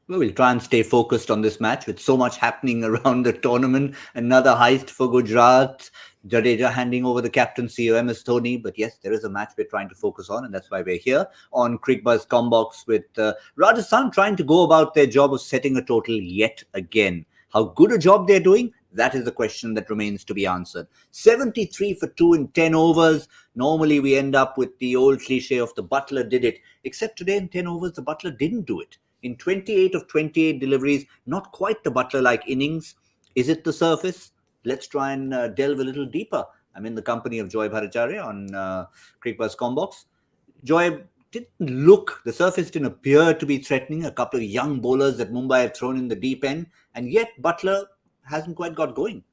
Well, we'll try and stay focused on this match with so much happening around the tournament. Another heist for Gujarat. Jadeja handing over the captaincy of MS Dhoni. But yes, there is a match we're trying to focus on, and that's why we're here on Cricbuzz Comm Box with Rajasthan trying to go about their job of setting a total yet again. How good a job they're doing? That is the question that remains to be answered. 73 for 2 in 10 overs. Normally, we end up with the old cliche of the Buttler did it. Except today in 10 overs, the Buttler didn't do it. In 28 of 28 deliveries, not quite the Buttler-like innings. Is it the surface? Let's try and delve a little deeper. I'm in the company of Joy Bhattacharjya on Cricbuzz Comm Box. Joy, the surface didn't appear to be threatening. A couple of young bowlers that Mumbai have thrown in the deep end, and yet Buttler hasn't quite got going.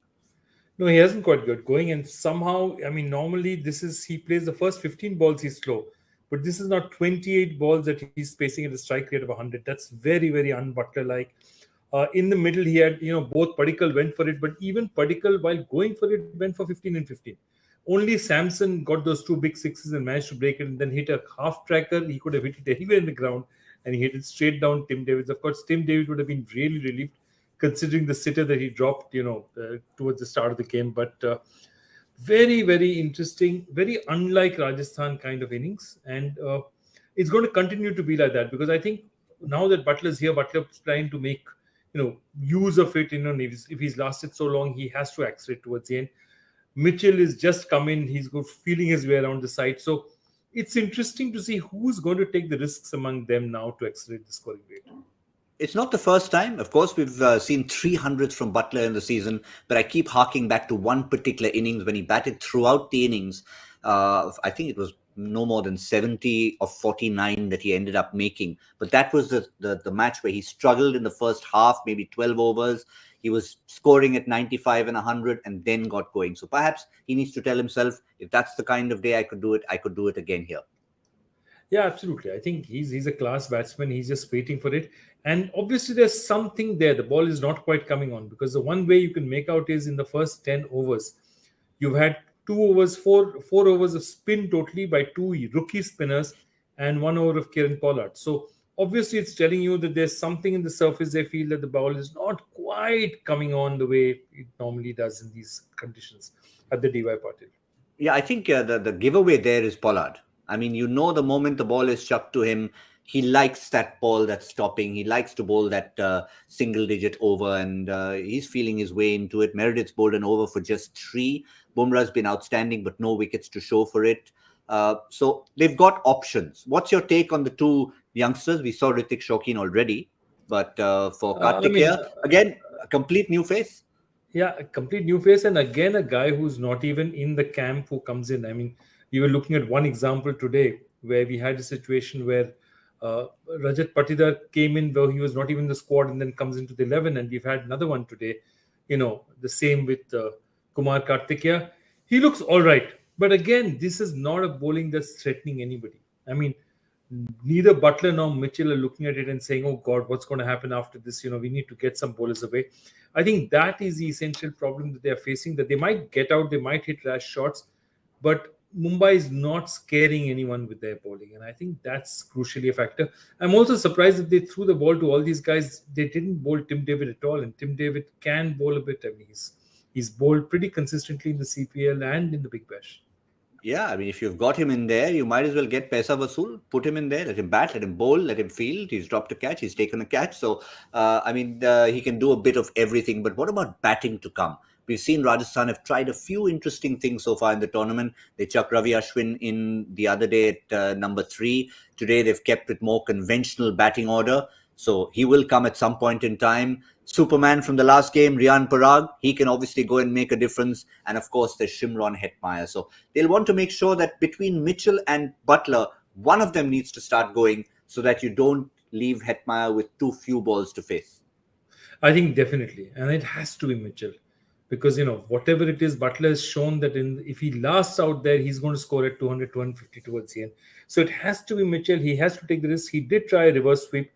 No, he hasn't quite got going, and somehow, normally he plays the first 15 balls, he's slow. But this is not 28 balls that he's facing at a strike rate of 100. That's very, very un-Buttler-like. In the middle, he had, both Padikkal went for it, but even Padikkal, while going for it, went for 15 and 15. Only Samson got those two big sixes and managed to break it and then hit a half tracker. He could have hit it anywhere in the ground and he hit it straight down Tim Davis. Of course, Tim Davis would have been really relieved considering the sitter that he dropped, towards the start of the game. But very, very interesting, very unlike Rajasthan kind of innings. And it's going to continue to be like that because I think now that Butler's here, Butler's trying to make, use of it. If he's lasted so long, he has to accelerate towards the end. Mitchell is just come in. He's good, feeling his way around the side. So it's interesting to see who's going to take the risks among them now to accelerate the scoring rate. It's not the first time. Of course, we've seen 300s from Buttler in the season, but I keep harking back to one particular innings when he batted throughout the innings. I think it was no more than 70 of 49 that he ended up making. But that was the match where he struggled in the first half, maybe 12 overs. He was scoring at 95 and 100 and then got going. So perhaps he needs to tell himself, if that's the kind of day I could do it again here. Yeah, absolutely. I think he's a class batsman. He's just waiting for it. And obviously there's something there. The ball is not quite coming on because the one way you can make out is in the first 10 overs, you've had four overs of spin totally by two rookie spinners and 1 over of Kieran Pollard. So obviously it's telling you that there's something in the surface. They feel that the ball is not quite coming on the way it normally does in these conditions at the DY Patil. Yeah, I think the giveaway there is Pollard. I mean, the moment the ball is chucked to him, he likes that ball that's stopping. He likes to bowl that single-digit over, and he's feeling his way into it. Meredith's bowled an over for just 3. Bumrah's been outstanding, but no wickets to show for it. So they've got options. What's your take on the two youngsters? We saw Ritik Shokeen already, but for Karthikeya, again, a complete new face. Yeah, a complete new face, and again, a guy who's not even in the camp who comes in. I mean, we were looking at one example today where we had a situation where Rajat Patidar came in where he was not even in the squad and then comes into the 11. And we've had another one today, the same with Kumar Karthikeya. He looks all right. But again, this is not a bowling that's threatening anybody. I mean, neither Buttler nor Mitchell are looking at it and saying, oh God, what's going to happen after this? We need to get some bowlers away. I think that is the essential problem that they are facing, that they might get out, they might hit rash shots, but Mumbai is not scaring anyone with their bowling, and I think that's crucially a factor. I'm also surprised that they threw the ball to all these guys. They didn't bowl Tim David at all, and Tim David can bowl a bit. I mean, he's bowled pretty consistently in the CPL and in the Big Bash. Yeah, I mean, if you've got him in there, you might as well get Paisa Vasool, put him in there, let him bat, let him bowl, let him field. He's dropped a catch, he's taken a catch. So, he can do a bit of everything. But what about batting to come? We've seen Rajasthan have tried a few interesting things so far in the tournament. They chucked Ravi Ashwin in the other day at number 3. Today, they've kept with more conventional batting order. So he will come at some point in time. Superman from the last game, Riyan Parag, he can obviously go and make a difference. And of course, there's Shimron Hetmeyer. So they'll want to make sure that between Mitchell and Buttler, one of them needs to start going so that you don't leave Hetmeyer with too few balls to face. I think definitely. And it has to be Mitchell. Because, whatever it is, Buttler has shown that if he lasts out there, he's going to score at 200, 250 towards the end. So it has to be Mitchell. He has to take the risk. He did try a reverse sweep.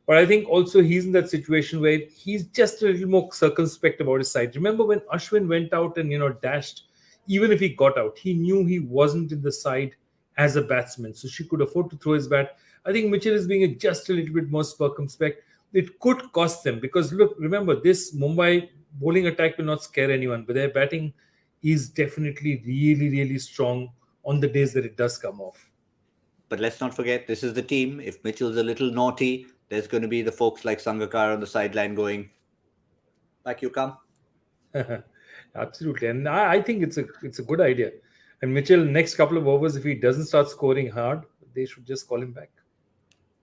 But I think also he's in that situation where he's just a little more circumspect about his side. Remember when Ashwin went out and, dashed, even if he got out, he knew he wasn't in the side as a batsman. So she could afford to throw his bat. I think Mitchell is being just a little bit more circumspect. it could cost them, because look, remember, this Mumbai bowling attack will not scare anyone, but their batting is definitely really, really strong on the days that it does come off. But let's not forget, this is the team. If Mitchell's a little naughty, there's going to be the folks like Sangakkar on the sideline going, back you come. Absolutely, and I think it's a good idea. And Mitchell, next couple of overs, if he doesn't start scoring hard, they should just call him back.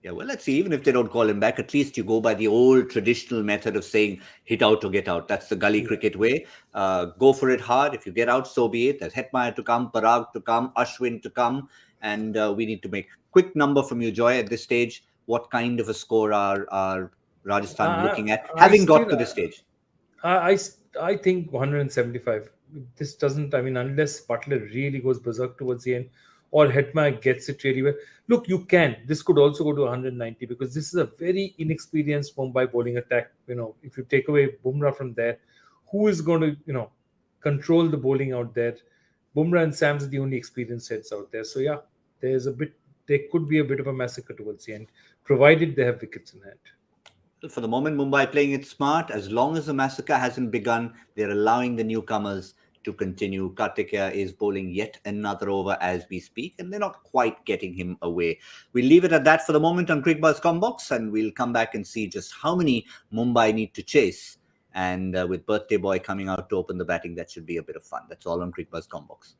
Yeah, well, let's see. Even if they don't call him back, at least you go by the old traditional method of saying hit out or get out. That's the gully cricket way. Go for it hard. If you get out, so be it. There's Hetmeyer to come, Parag to come, Ashwin to come. And we need to make quick number from you, Joy, at this stage. What kind of a score are Rajasthan looking at, having got to this stage? I think 175. This doesn't, I mean, unless Butler really goes berserk towards the end, or Hetman gets it really well. Look, you can. This could also go to 190, because this is a very inexperienced Mumbai bowling attack. If you take away Bumrah from there, who is going to, control the bowling out there? Bumrah and Sams are the only experienced heads out there. So yeah, there could be a bit of a massacre towards the end, provided they have wickets in hand. For the moment, Mumbai playing it smart. As long as the massacre hasn't begun, they're allowing the newcomers to continue. Kartikeya is bowling yet another over as we speak, and they're not quite getting him away. We'll leave it at that for the moment on Cricbuzz Comm Box, and we'll come back and see just how many Mumbai need to chase. And with Birthday Boy coming out to open the batting, that should be a bit of fun. That's all on Cricbuzz Comm Box.